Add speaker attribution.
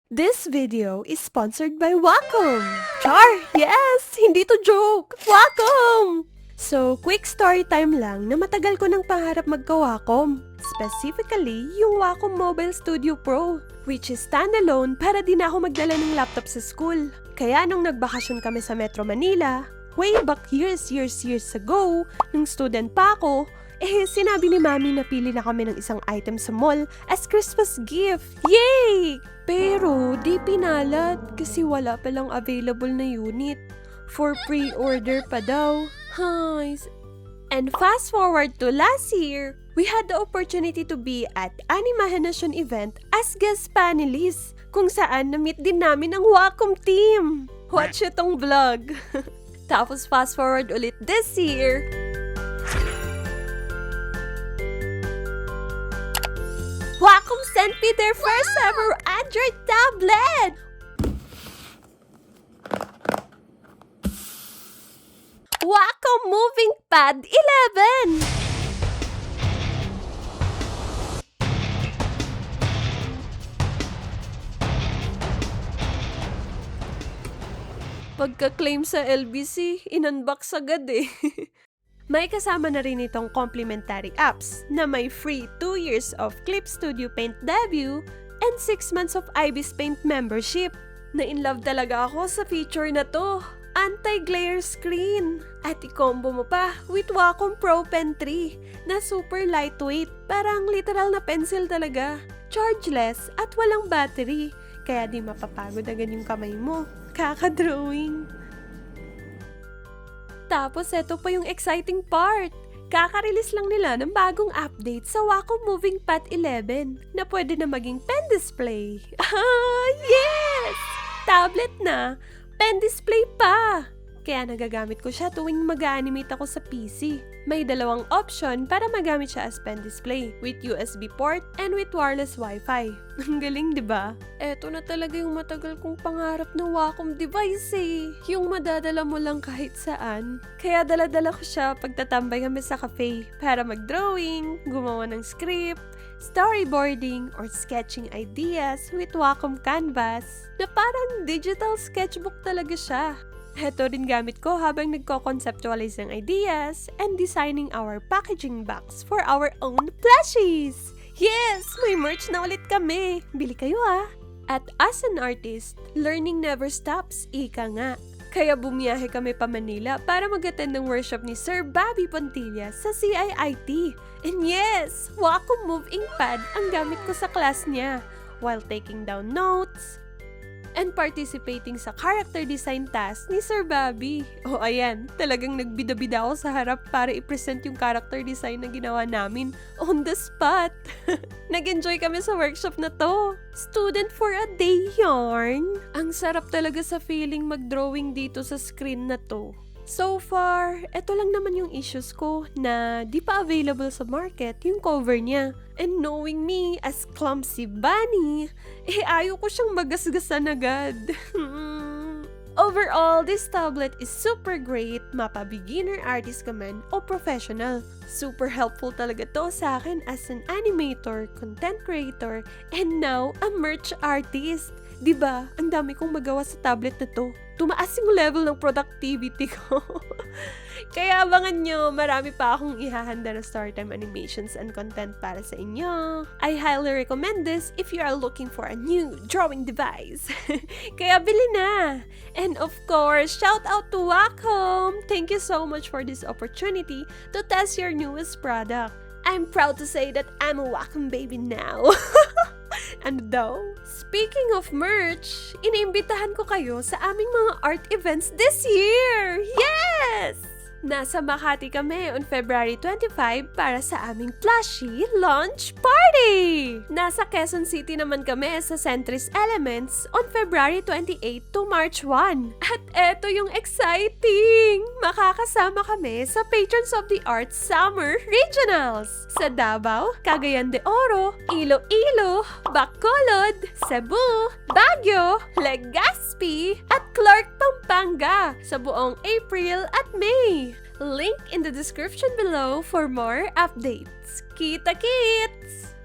Speaker 1: This video is sponsored by Wacom. Char! Yes! Hindi to joke! Wacom! So, quick story time lang na matagal ko nang pangarap magka-Wacom. Specifically, yung Wacom Mobile Studio Pro, which is standalone para di na ako magdala ng laptop sa school. Kaya nung nagbakasyon kami sa Metro Manila, way back years ago, nung student pa ako, sinabi ni Mami na pili na kami ng isang item sa mall as Christmas gift. Yay! Pero, di pinalat kasi wala palang available na unit. For pre-order pa daw. And fast forward to last year, we had the opportunity to be at Animahenation event as guest panelists, kung saan na-meet din namin ang Wacom team. Watch itong vlog. Tapos fast forward ulit this year, Wacom sent me their first ever Android tablet! Wacom Moving Pad 11! Pagka-claim sa LBC, in-unbox agad eh. May kasama na rin itong complimentary apps na may free 2 years of Clip Studio Paint debut and 6 months of Ibis Paint membership. Na-inlove talaga ako sa feature na to. Anti-glare screen. At i-combo mo pa with Wacom Pro Pen 3 na super lightweight. Parang literal na pencil talaga. Chargeless at walang battery. Kaya di mapapagod agad yung kamay mo. Kaka-drawing. Tapos eto pa yung exciting part. Kaka-release lang nila ng bagong update sa Wacom Moving Pad 11 na pwede na maging pen display. Yes! Tablet na, pen display pa! Kaya nagagamit ko siya tuwing mag-animate ako sa PC. May dalawang option para magamit siya as pen display, with USB port and with wireless Wi-Fi. Ang galing, di ba? Eto na talaga yung matagal kong pangarap na Wacom device eh. Yung madadala mo lang kahit saan. Kaya dala-dala ko siya pagtatambay kami sa cafe para mag-drawing, gumawa ng script, storyboarding, or sketching ideas with Wacom Canvas na parang digital sketchbook talaga siya. Ito rin gamit ko habang nagko-conceptualize ng ideas and designing our packaging box for our own plushies! Yes! May merch na ulit kami! Bili kayo ah! At as an artist, learning never stops, ika nga. Kaya bumiyahe kami pa Manila para mag-attend ng workshop ni Sir Bobby Pontilla sa CIIT. And yes! Wacom Moving Pad ang gamit ko sa class niya while taking down notes and participating sa character design task ni Sir Bobby. O ayan, talagang nagbida-bida ako sa harap para i-present yung character design na ginawa namin on the spot. Nag-enjoy kami sa workshop na to. Student for a day yarn. Ang sarap talaga sa feeling mag-drawing dito sa screen na to. So far, eto lang naman yung issues ko na di pa available sa market yung cover niya. And knowing me as clumsy bunny, ayaw ko siyang magasgasan agad. Overall, this tablet is super great, mapa-beginner artist ka man o professional. Super helpful talaga to sa akin as an animator, content creator, and now a merch artist. Diba, ang dami kong magawa sa tablet na to. Tumaas yung level ng productivity ko. Kaya abangan nyo, marami pa akong ihahanda na storytime animations and content para sa inyo. I highly recommend this if you are looking for a new drawing device. Kaya bili na! And of course, shout out to Wacom! Thank you so much for this opportunity to test your newest product. I'm proud to say that I'm a Wacom baby now. Ano daw? Speaking of merch, iniimbitahan ko kayo sa aming mga art events this year! Yes! Nasa Makati kami on February 25 para sa aming plushie launch party! Nasa Quezon City naman kami sa Centris Elements on February 28 to March 1. At eto yung exciting! Makakasama kami sa Patrons of the Arts Summer Regionals sa Davao, Cagayan de Oro, Iloilo, Bacolod, Cebu, Baguio, Legazpi, at Clark, Pampanga sa buong April at May. Link in the description below for more updates. Kita-kits!